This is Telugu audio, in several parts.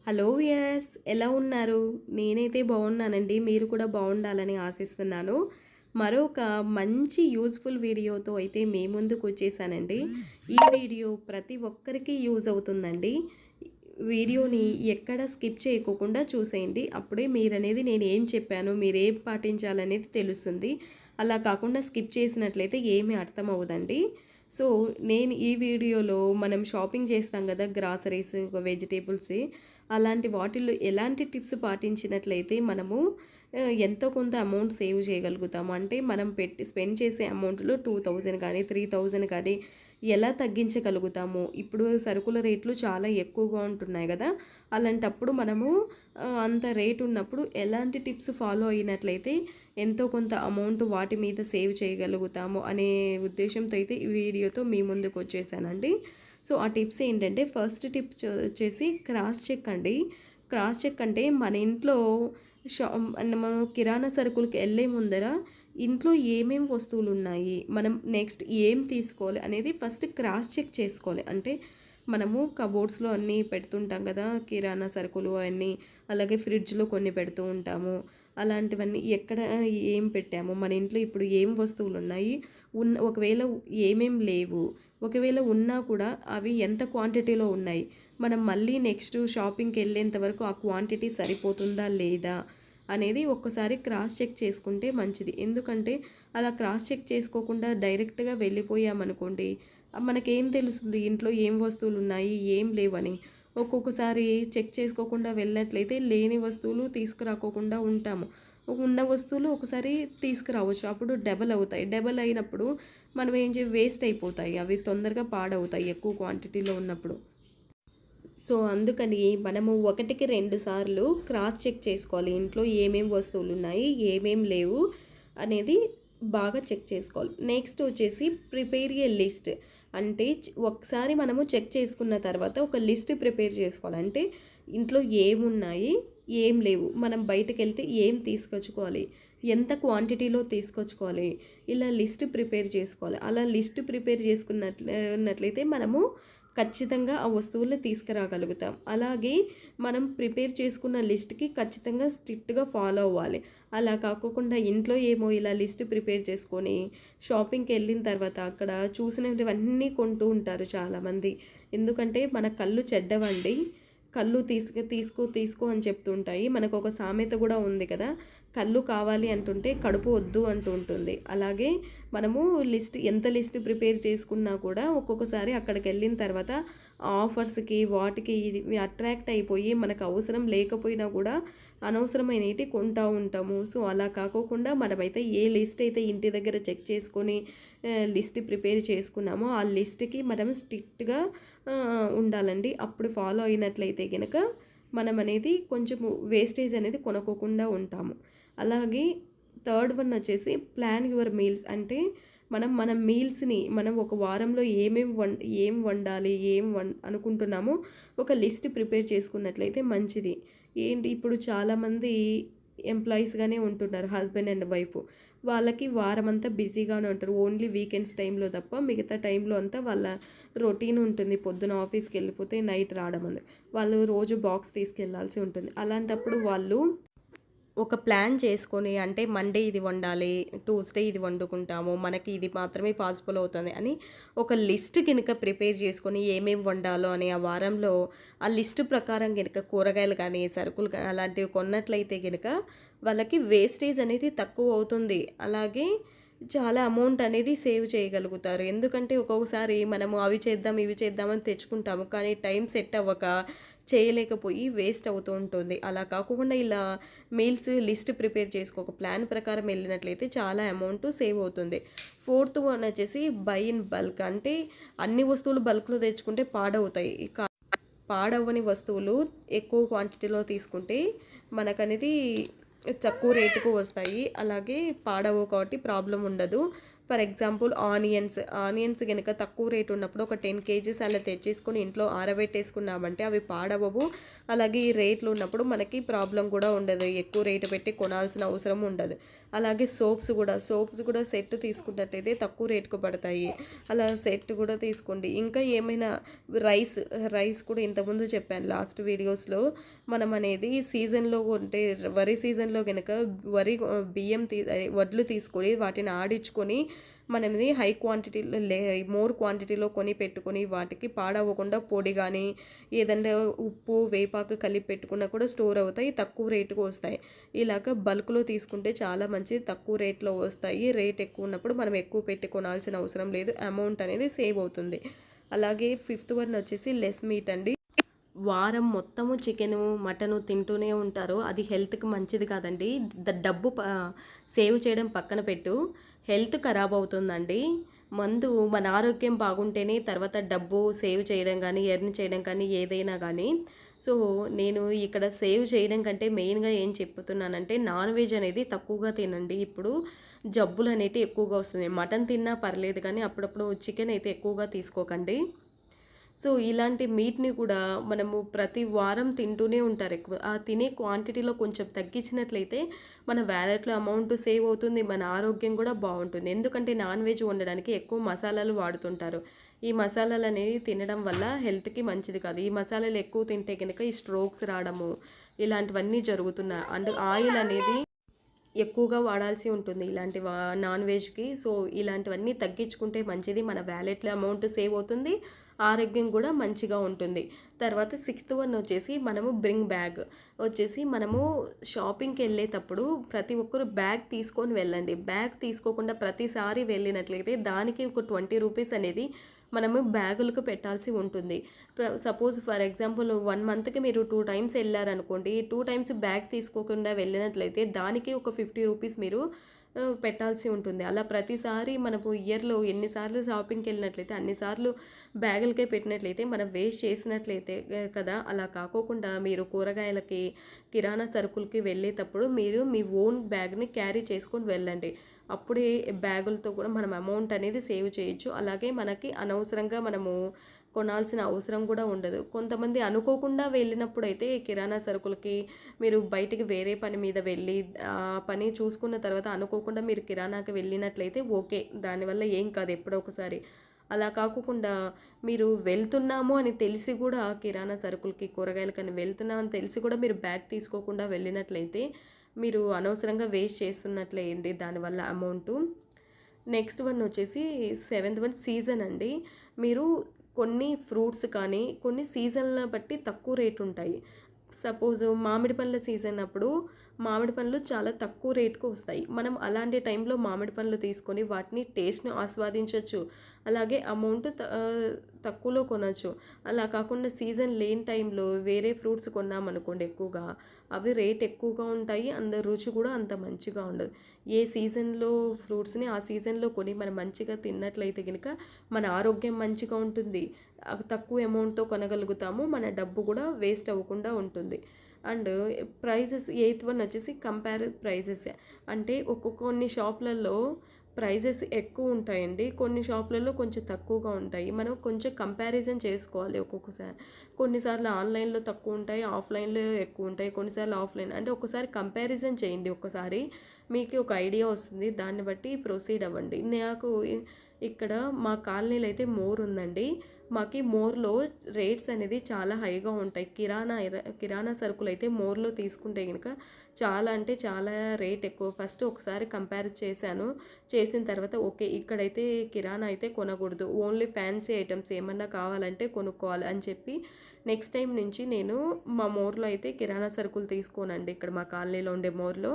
హలో వియర్స్, ఎలా ఉన్నారు? నేనైతే బాగున్నానండి. మీరు కూడా బాగుండాలని ఆశిస్తున్నాను. మరొక మంచి యూజ్ఫుల్ వీడియోతో అయితే మీ ముందుకు వచ్చేసానండి. ఈ వీడియో ప్రతి ఒక్కరికి యూజ్ అవుతుందండి. వీడియోని ఎక్కడ స్కిప్ చేయకోకుండా చూసేయండి. అప్పుడే మీరనేది నేను ఏం చెప్పాను, మీరు ఏం పాటించాలనేది తెలుస్తుంది. అలా కాకుండా స్కిప్ చేసినట్లయితే ఏమీ అర్థం అవ్వదండి. సో నేను ఈ వీడియోలో మనం షాపింగ్ చేస్తాం కదా, గ్రాసరీస్, వెజిటేబుల్స్, అలాంటి వాటిల్లో ఎలాంటి టిప్స్ పాటించినట్లయితే మనము ఎంతో కొంత అమౌంట్ సేవ్ చేయగలుగుతాము. అంటే మనం స్పెండ్ చేసే అమౌంట్లో 2000 కానీ 3000 కానీ ఎలా తగ్గించగలుగుతాము. ఇప్పుడు సరుకుల రేట్లు చాలా ఎక్కువగా ఉంటున్నాయి కదా, అలాంటప్పుడు మనము అంత రేట్ ఉన్నప్పుడు ఎలాంటి టిప్స్ ఫాలో అయినట్లయితే ఎంతో కొంత అమౌంట్ వాటి మీద సేవ్ చేయగలుగుతాము అనే ఉద్దేశంతో అయితే ఈ వీడియోతో మీ ముందుకు వచ్చేసానండి. సో ఆ టిప్స్ ఏంటంటే, ఫస్ట్ టిప్ వచ్చేసి క్రాస్ చెక్ అండి. క్రాస్ చెక్ అంటే మన ఇంట్లో మనం కిరాణా సరుకులకి వెళ్ళే ముందర ఇంట్లో ఏమేం వస్తువులు ఉన్నాయి, మనం నెక్స్ట్ ఏం తీసుకోవాలి అనేది ఫస్ట్ క్రాస్ చెక్ చేసుకోవాలి. అంటే మనము కబోర్డ్స్లో అన్నీ పెడుతుంటాం కదా, కిరాణా సరుకులు అవన్నీ, అలాగే ఫ్రిడ్జ్లో కొన్ని పెడుతూ ఉంటాము. అలాంటివన్నీ ఎక్కడ ఏం పెట్టాము, మన ఇంట్లో ఇప్పుడు ఏం వస్తువులు ఉన్నాయి, ఒకవేళ ఏమేం లేవు, ఒకవేళ ఉన్నా కూడా అవి ఎంత క్వాంటిటీలో ఉన్నాయి, మనం మళ్ళీ నెక్స్ట్ షాపింగ్కి వెళ్ళేంత వరకు ఆ క్వాంటిటీ సరిపోతుందా లేదా అనేది ఒక్కసారి క్రాస్ చెక్ చేసుకుంటే మంచిది. ఎందుకంటే అలా క్రాస్ చెక్ చేసుకోకుండా డైరెక్ట్గా వెళ్ళిపోయామనుకోండి, మనకేం తెలుస్తుంది ఇంట్లో ఏం వస్తువులు ఉన్నాయి ఏం లేవని. ఒక్కొక్కసారి చెక్ చేసుకోకుండా వెళ్ళినట్లయితే లేని వస్తువులు తీసుకురాకోకుండా ఉంటాము. ఉన్న వస్తువులు ఒకసారి తీసుకురావచ్చు, అప్పుడు డబల్ అవుతాయి. డబల్ అయినప్పుడు మనం ఏం వేస్ట్ అయిపోతాయి, అవి తొందరగా పాడవుతాయి ఎక్కువ క్వాంటిటీలో ఉన్నప్పుడు. సో అందుకని మనము ఒకటికి 2 సార్లు క్రాస్ చెక్ చేసుకోవాలి. ఇంట్లో ఏమేం వస్తువులు ఉన్నాయి, ఏమేం లేవు అనేది బాగా చెక్ చేసుకోవాలి. నెక్స్ట్ వచ్చేసి ప్రిపేర్ ఏ లిస్ట్. అంటే ఒకసారి మనము చెక్ చేసుకున్న తర్వాత ఒక లిస్ట్ ప్రిపేర్ చేసుకోవాలి. అంటే ఇంట్లో ఏమున్నాయి, ఏం లేవు, మనం బయటకు వెళ్తే ఏం తీసుకొచ్చుకోవాలి, ఎంత క్వాంటిటీలో తీసుకొచ్చుకోవాలి, ఇలా లిస్ట్ ప్రిపేర్ చేసుకోవాలి. అలా లిస్ట్ ప్రిపేర్ చేసుకున్నట్లయితే మనము ఖచ్చితంగా ఆ వస్తువులు తీసుకురాగలుగుతాం. అలాగే మనం ప్రిపేర్ చేసుకున్న లిస్ట్కి ఖచ్చితంగా స్ట్రిక్ట్గా ఫాలో అవ్వాలి. అలా కాకోకుండా ఇంట్లో ఏమో ఇలా లిస్ట్ ప్రిపేర్ చేసుకొని షాపింగ్కి వెళ్ళిన తర్వాత అక్కడ చూసినవన్నీ కొంటూ ఉంటారు చాలామంది. ఎందుకంటే మన కళ్ళు చెడ్డవండి. కళ్ళు తీసుకో అని చెప్తుంటాయి. మనకు ఒక సామెత కూడా ఉంది కదా, కళ్ళు కావాలి అంటుంటే కడుపు వద్దు అంటూ ఉంటుంది. అలాగే మనము ఎంత లిస్ట్ ప్రిపేర్ చేసుకున్నా కూడా ఒక్కొక్కసారి అక్కడికి వెళ్ళిన తర్వాత ఆఫర్స్కి వాటికి అట్రాక్ట్ అయిపోయి మనకు అవసరం లేకపోయినా కూడా అనవసరమైనవి కొంటూ ఉంటాము. సో అలా కాకోకుండా మనమైతే ఏ లిస్ట్ అయితే ఇంటి దగ్గర చెక్ చేసుకొని లిస్ట్ ప్రిపేర్ చేసుకున్నామో ఆ లిస్ట్కి మనం స్ట్రిక్ట్గా ఉండాలండి. అప్పుడు ఫాలో అయినట్లయితే కనుక మనం అనేది కొంచెము వేస్టేజ్ అనేది కొనుక్కోకుండా ఉంటాము. అలాగే థర్డ్ వన్ వచ్చేసి ప్లాన్ యువర్ మీల్స్. అంటే మన మీల్స్ని మనం ఒక వారంలో ఏం వండాలి, అనుకుంటున్నామో ఒక లిస్ట్ ప్రిపేర్ చేసుకున్నట్లయితే మంచిది. ఏంటి ఇప్పుడు చాలామంది ఎంప్లాయీస్గానే ఉంటున్నారు, హస్బెండ్ అండ్ వైఫ్. వాళ్ళకి వారం అంతా బిజీగానే ఉంటారు, ఓన్లీ వీకెండ్స్ టైంలో తప్ప మిగతా టైంలో అంతా వాళ్ళ రొటీన్ ఉంటుంది. పొద్దున ఆఫీస్కి వెళ్ళిపోతే నైట్ రావడం ఉంది, వాళ్ళు రోజు బాక్స్ తీసుకెళ్లాల్సి ఉంటుంది. అలాంటప్పుడు వాళ్ళు ఒక ప్లాన్ చేసుకొని, అంటే మండే ఇది వండాలి, ట్యూస్డే ఇది వండుకుంటాము, మనకి ఇది మాత్రమే పాసిబుల్ అవుతుంది అని ఒక లిస్ట్ కనుక ప్రిపేర్ చేసుకొని ఏమేమి వండాలో అని ఆ వారంలో ఆ లిస్ట్ ప్రకారం కనుక కూరగాయలు కానీ సరుకులు కానీ అలాంటివి కొన్నట్లయితే కనుక వాళ్ళకి వేస్టేజ్ అనేది తక్కువ అవుతుంది. అలాగే చాలా అమౌంట్ అనేది సేవ్ చేయగలుగుతారు. ఎందుకంటే ఒక్కొక్కసారి మనము అవి చేద్దాం ఇవి చేద్దామని తెచ్చుకుంటాము, కానీ టైం సెట్ అవ్వక చేయలేకపోయి వేస్ట్ అవుతూ ఉంటుంది. అలా కాకుండా ఇలా మీల్స్ లిస్ట్ ప్రిపేర్ చేసుకో ఒక ప్లాన్ ప్రకారం వెళ్ళినట్లయితే చాలా అమౌంట్ సేవ్ అవుతుంది. ఫోర్త్ వన్ వచ్చేసి బై ఇన్ బల్క్. అంటే అన్ని వస్తువులు బల్క్లో తెచ్చుకుంటే పాడవుతాయి. పాడవ్వని వస్తువులు ఎక్కువ క్వాంటిటీలో తీసుకుంటే మనకనేది తక్కువ రేటుకు వస్తాయి, అలాగే పాడవు కాబట్టి ప్రాబ్లం ఉండదు. ఫర్ ఎగ్జాంపుల్ ఆనియన్స్ గనుక తక్కువ రేట్ ఉన్నప్పుడు ఒక 10 కేజీస్ అలా తెచ్చేసుకొని ఇంట్లో ఆరబెట్టేసుకున్నామంటే అవి పాడవవు. అలాగే ఈ రేట్లు ఉన్నప్పుడు మనకి ప్రాబ్లం కూడా ఉండదు. ఎక్కువ రేటు పెట్టి కొనాల్సిన అవసరం ఉండదు. అలాగే సోప్స్ కూడా సెట్ తీసుకున్నట్టయితే తక్కువ రేటుకు పడతాయి. అలా సెట్ కూడా తీసుకోండి. ఇంకా ఏమైనా రైస్ కూడా ఇంతకుముందు చెప్పాను లాస్ట్ వీడియోస్‌లో. మనం అనేది సీజన్‌లో కొంటే వరి సీజన్‌లో గనక వడ్లు తీసుకొని వాటిని ఆడించుకొని మనమిది హై క్వాంటిటీలో మోర్ క్వాంటిటీలో కొని పెట్టుకొని వాటికి పాడవ్వకుండా పొడి కానీ ఏదంటే ఉప్పు వేపాకు కలిపి పెట్టుకున్నా కూడా స్టోర్ అవుతాయి. తక్కువ రేటుకు వస్తాయి. ఇలాగ బల్క్లో తీసుకుంటే చాలా మంచిది. తక్కువ రేట్లో వస్తాయి. రేట్ ఎక్కువ ఉన్నప్పుడు మనం ఎక్కువ పెట్టి కొనాల్సిన అవసరం లేదు. అమౌంట్ అనేది సేవ్ అవుతుంది. అలాగే ఫిఫ్త్ వన్ వచ్చేసి లెస్ మీట్ అండి. వారం మొత్తము చికెను మటను తింటూనే ఉంటారు. అది హెల్త్కి మంచిది కాదండి. డబ్బు సేవ్ చేయడం పక్కన పెట్టు, హెల్త్ ఖరాబ్ అవుతుందండి. మన ఆరోగ్యం బాగుంటేనే తర్వాత డబ్బు సేవ్ చేయడం కానీ ఎర్న్ చేయడం కానీ ఏదైనా కానీ. సో నేను ఇక్కడ సేవ్ చేయడం కంటే మెయిన్గా ఏం చెప్తున్నానంటే నాన్ వెజ్ అనేది తక్కువగా తినండి. ఇప్పుడు జబ్బులు అనేటివి ఎక్కువగా వస్తున్నాయి. మటన్ తిన్నా పర్లేదు కానీ అప్పుడప్పుడు చికెన్ అయితే ఎక్కువగా తీసుకోకండి. సో ఇలాంటి మీట్‌ని కూడా మనము ప్రతి వారం తింటూనే ఉంటారు ఎక్కువ. ఆ తినే క్వాంటిటీలో కొంచెం తగ్గించినట్లయితే మన వాలెట్‌లో అమౌంట్ సేవ్ అవుతుంది. మన ఆరోగ్యం కూడా బావుంటుంది. ఎందుకంటే నాన్ వెజ్ వండడానికి ఎక్కువ మసాలాలు వాడుతుంటారు. ఈ మసాలాలనేవి తినడం వల్ల హెల్త్‌కి మంచిది కాదు. ఈ మసాలాలు ఎక్కువ తింటే గనక ఈ స్ట్రోక్స్ రావడము ఇలాంటివన్నీ జరుగుతున్నాయి. అండ్ ఆయిల్ అనేది ఎక్కువగా వాడాల్సి ఉంటుంది నాన్ వెజ్‌కి. సో ఇలాంటివన్నీ తగ్గించుకుంటే మంచిది. మన వాలెట్‌లో అమౌంట్ సేవ్ అవుతుంది. ఆరోగ్యం కూడా మంచిగా ఉంటుంది. తర్వాత సిక్స్త్ వన్ వచ్చేసి మనము షాపింగ్‌కి వెళ్ళేటప్పుడు ప్రతి ఒక్కరు బ్యాగ్ తీసుకొని వెళ్ళండి. బ్యాగ్ తీసుకోకుండా ప్రతిసారి వెళ్ళినట్లయితే దానికి ఒక 20 రూపీస్ అనేది మనము బ్యాగులకు పెట్టాల్సి ఉంటుంది. సపోజ్ ఫర్ ఎగ్జాంపుల్ 1 మంత్‌కి మీరు 2 టైమ్స్ ఎళ్లారనుకోండి. 2 టైమ్స్ బ్యాగ్ తీసుకోకుండా వెళ్ళినట్లయితే దానికి ఒక 50 రూపీస్ మీరు పెట్టాల్సి ఉంటుంది. అలా ప్రతిసారి మనము ఇయర్‌లో ఎన్నిసార్లు షాపింగ్‌కెళ్ళినట్లయితే అన్ని సార్లు బ్యాగులకే పెట్టినట్లయితే మనం వేస్ట్ చేసినట్లయితే కదా! అలా కాకోకుండా మీరు కూరగాయలకి, కిరాణా సరుకులకి వెళ్ళేటప్పుడు మీరు మీ ఓన్ బ్యాగ్‌ని క్యారీ చేసుకొని వెళ్ళండి. అప్పుడే బ్యాగులతో కూడా మనం అమౌంట్ అనేది సేవ్ చేయొచ్చు. అలాగే మనకి అనవసరంగా మనము కొనాల్సిన అవసరం కూడా ఉండదు. కొంతమంది అనుకోకుండా వెళ్ళినప్పుడైతే కిరాణా సరుకులకి మీరు బయటికి వేరే పని మీద వెళ్ళి పని చూసుకున్న తర్వాత అనుకోకుండా మీరు కిరాణాకి వెళ్ళినట్లయితే ఓకే. దానివల్ల ఏం కాదు ఎప్పుడో ఒకసారి. అలా కాకోకుండా మీరు వెళ్తున్నాము అని తెలిసి కూడా కిరాణా సరుకులకి, కూరగాయలకని వెళ్తున్నామని తెలిసి కూడా మీరు బ్యాగ్ తీసుకోకుండా వెళ్ళినట్లయితే మీరు అనవసరంగా వేస్ట్ చేస్తున్నట్లే అండి దానివల్ల అమౌంటు. నెక్స్ట్ వన్ వచ్చేసి సెవెంత్ వన్ సీజన్ అండి. మీరు కొన్ని ఫ్రూట్స్ కానీ కొన్ని సీజన్‌ల బట్టి తక్కువ రేట్ ఉంటాయి. సపోజ్ మామిడి పండ్ల సీజన్ అప్పుడు మామిడి పండ్లు చాలా తక్కువ రేట్‌కి వస్తాయి. మనం అలాంటి టైంలో మామిడి పండ్లు తీసుకొని వాటిని టేస్ట్‌ని ఆస్వాదించొచ్చు. అలాగే తక్కువలో కొనొచ్చు. అలా కాకుండా సీజన్ లేని టైంలో వేరే ఫ్రూట్స్ కొన్నామనుకోండి ఎక్కువగా, అవి రేట్ ఎక్కువగా ఉంటాయి. అండ్ రుచి కూడా అంత మంచిగా ఉండదు. ఏ సీజన్‌లో ఫ్రూట్స్‌ని ఆ సీజన్‌లో కొని మనం మంచిగా తిన్నట్లయితే గనుక మన ఆరోగ్యం మంచిగా ఉంటుంది. తక్కువ అమౌంట్‌తో కొనగలుగుతాము. మన డబ్బు కూడా వేస్ట్ అవ్వకుండా ఉంటుంది. అండ్ ఎయిత్ వన్ వచ్చేసి కంపేర్ ప్రైజెస్. అంటే కొన్ని షాపులలో ప్రైజెస్ ఎక్కువ ఉంటాయండి. కొన్ని షాపులలో కొంచెం తక్కువగా ఉంటాయి. మనం కొంచెం కంపారిజన్ చేసుకోవాలి ఒక్కొక్కసారి. కొన్నిసార్లు ఆన్‌లైన్‌లో తక్కువ ఉంటాయి. ఆఫ్‌లైన్‌లో ఎక్కువ ఉంటాయి. కొన్నిసార్లు ఆఫ్‌లైన్ అంటే ఒకసారి కంపారిజన్ చేయండి ఒక్కసారి. మీకు ఒక ఐడియా వస్తుంది. దాన్ని బట్టి ప్రొసీడ్ అవ్వండి. ఇక్కడ మా కాలనీలో అయితే మోర్ ఉందండి. మాకి మోర్‌లో రేట్స్ అనేది చాలా హైగా ఉంటాయి. కిరాణా సరుకులైతే మోర్‌లో తీసుకుంటే గనుక చాలా అంటే చాలా రేట్ ఎక్కువ. ఫస్ట్ ఒకసారి కంపేర్ చేశాను. చేసిన తర్వాత ఓకే. ఇక్కడైతే కిరాణా అయితే కొనకూడదు. ఓన్లీ ఫ్యాన్సీ ఐటెమ్స్ ఏమన్నా కావాలంటే కొనుక్కోవాలి అని చెప్పి నెక్స్ట్ టైం నుంచి నేను మా మోర్‌లో అయితే కిరాణా సరుకులు తీసుకోనండి. ఇక్కడ మా కాలనీలో ఉండే మోర్‌లో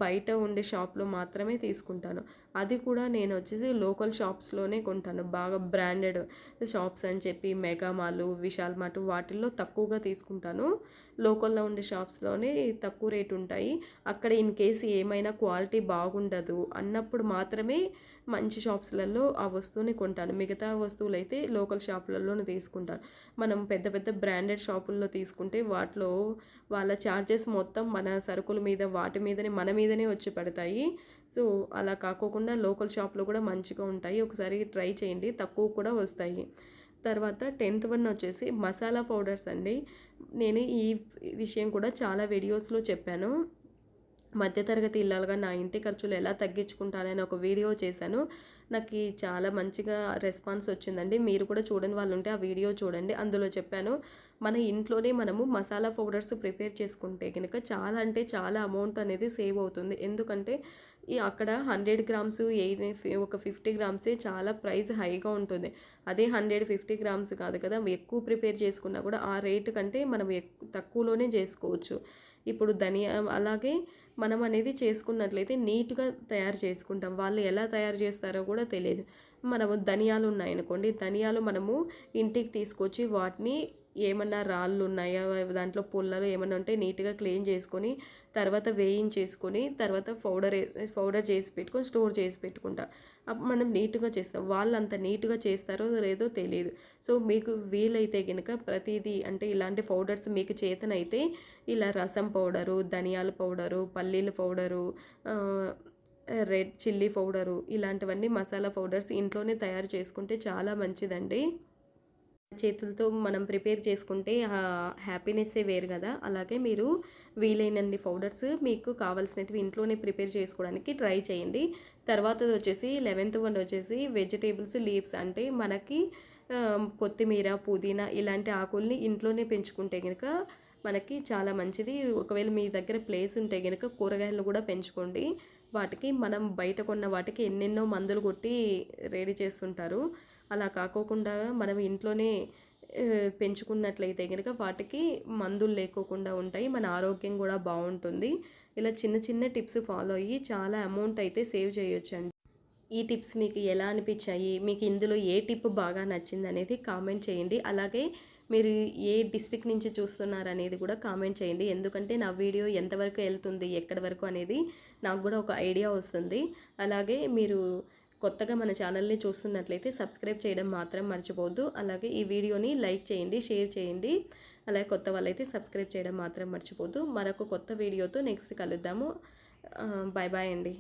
బయట ఉండే షాప్‌లో మాత్రమే తీసుకుంటాను. అది కూడా నేను వచ్చేసి లోకల్ షాప్స్‌లోనే కొంటాను. బాగా బ్రాండెడ్ షాప్స్ అని చెప్పి మెగా మాల్, విశాల్ మార్ట్ వాటిల్లో తక్కువగా తీసుకుంటాను. లోకల్‌లో ఉండే షాప్స్‌లోనే తక్కువ రేట్ ఉంటాయి. అక్కడ ఇన్ కేస్ ఏమైనా క్వాలిటీ బాగుండదు అన్నప్పుడు మాత్రమే మంచి షాప్స్‌లలో ఆ వస్తువుని కొంటాను. మిగతా వస్తువులైతే లోకల్ షాపులలోనే తీసుకుంటాను. మనం పెద్ద పెద్ద బ్రాండెడ్ షాపుల్లో తీసుకుంటే వాళ్ళ చార్జెస్ మొత్తం మన సరుకుల మీద వాటి మీదనే మన మీదనే వచ్చి పడతాయి. సో అలా కాకోకుండా లోకల్ షాప్లో కూడా మంచిగా ఉంటాయి, ఒకసారి ట్రై చేయండి, తక్కువ కూడా వస్తాయి. తర్వాత 10th వన్ వచ్చేసి మసాలా పౌడర్స్ అండి. నేను ఈ విషయం కూడా చాలా వీడియోస్లో చెప్పాను. మధ్యతరగతి ఇల్లాలుగా నా ఇంటి ఖర్చులు ఎలా తగ్గించుకుంటానని ఒక వీడియో చేశాను. నాకు చాలా మంచిగా రెస్పాన్స్ వచ్చిందండి. మీరు కూడా చూడని వాళ్ళు ఉంటే ఆ వీడియో చూడండి. అందులో చెప్పాను, మన ఇంట్లోనే మనము మసాలా పౌడర్స్ ప్రిపేర్ చేసుకుంటే కనుక చాలా అంటే చాలా అమౌంట్ అనేది సేవ్ అవుతుంది. ఎందుకంటే అక్కడ 100 గ్రామ్స్ ఒక 50 గ్రామ్సే చాలా ప్రైస్ హైగా ఉంటుంది. అదే 150 గ్రామ్స్ కాదు కదా, ఎక్కువ ప్రిపేర్ చేసుకున్నా కూడా ఆ రేటు కంటే మనం తక్కువలోనే చేసుకోవచ్చు. ఇప్పుడు అలాగే మనం అనేది చేసుకున్నట్లయితే నీట్‌గా తయారు చేసుకుంటాం. వాళ్ళు ఎలా తయారు చేస్తారో కూడా తెలీదు. మనము ధనియాలు ఉన్నాయనుకోండి, ధనియాలు మనము ఇంటికి తీసుకొచ్చి వాటిని ఏమన్నా రాళ్ళు ఉన్నాయా, దాంట్లో పుల్లలు ఏమన్నా ఉంటే నీట్‌గా క్లీన్ చేసుకొని, తర్వాత వేయించేసుకొని, తర్వాత పౌడర్ చేసి పెట్టుకొని స్టోర్ చేసి పెట్టుకుంటా. మనం నీట్‌గా చేస్తాం. వాళ్ళు అంత నీట్‌గా చేస్తారో లేదో తెలీదు. సో మీకు వీలైతే గనుక ప్రతీదీ అంటే ఇలాంటి పౌడర్స్ మీకు చేతనైతే ఇలా రసం పౌడరు, ధనియాల పౌడరు, పల్లీల పౌడరు, రెడ్ చిల్లీ పౌడరు, ఇలాంటివన్నీ మసాలా పౌడర్స్ ఇంట్లోనే తయారు చేసుకుంటే చాలా మంచిదండి. చేతులతో మనం ప్రిపేర్ చేసుకుంటే హ్యాపీనెస్సే వేరు కదా. అలాగే మీరు వీలైనన్ని పౌడర్స్ మీకు కావాల్సినవి ఇంట్లోనే ప్రిపేర్ చేసుకోవడానికి ట్రై చేయండి. తర్వాతది వచ్చేసి 11th వన్ వచ్చేసి వెజిటేబుల్స్ లీవ్స్, అంటే మనకి కొత్తిమీర, పుదీనా ఇలాంటి ఆకుల్ని ఇంట్లోనే పెంచుకుంటే కనుక మనకి చాలా మంచిది. ఒకవేళ మీ దగ్గర ప్లేస్ ఉంటే కనుక కూరగాయలను కూడా పెంచుకోండి. వాటికి మనం బయట కొన్న వాటికి ఎన్నెన్నో మందులు కొట్టి రెడీ చేస్తుంటారు. అలా కాకోకుండా మనం ఇంట్లోనే పెంచుకున్నట్లయితే కనుక వాటికి మందులు లేకోకుండా ఉంటాయి, మన ఆరోగ్యం కూడా బాగుంటుంది. ఇలా చిన్న చిన్న టిప్స్ ఫాలో అయ్యి చాలా అమౌంట్ అయితే సేవ్ చేయొచ్చండి. ఈ టిప్స్ మీకు ఎలా అనిపించాయి, మీకు ఇందులో ఏ టిప్ బాగా నచ్చిందనేది కామెంట్ చేయండి. అలాగే మీరు ఏ డిస్ట్రిక్ట్ నుంచి చూస్తున్నారనేది కూడా కామెంట్ చేయండి. ఎందుకంటే నా వీడియో ఎంతవరకు వెళ్తుంది, ఎక్కడి వరకు అనేది నాకు కూడా ఒక ఐడియా వస్తుంది. అలాగే మీరు కొత్తగా మన ఛానల్ని చూస్తున్నట్లయితే సబ్స్క్రైబ్ చేయడం మాత్రం మర్చిపోవద్దు. అలాగే ఈ వీడియోని లైక్ చేయండి, షేర్ చేయండి. అలాగే కొత్త వాళ్ళైతే సబ్స్క్రైబ్ చేయడం మాత్రం మర్చిపోవద్దు. మరొక కొత్త వీడియోతో నెక్స్ట్ కలుద్దాము. బాయ్ బాయ్ అండి.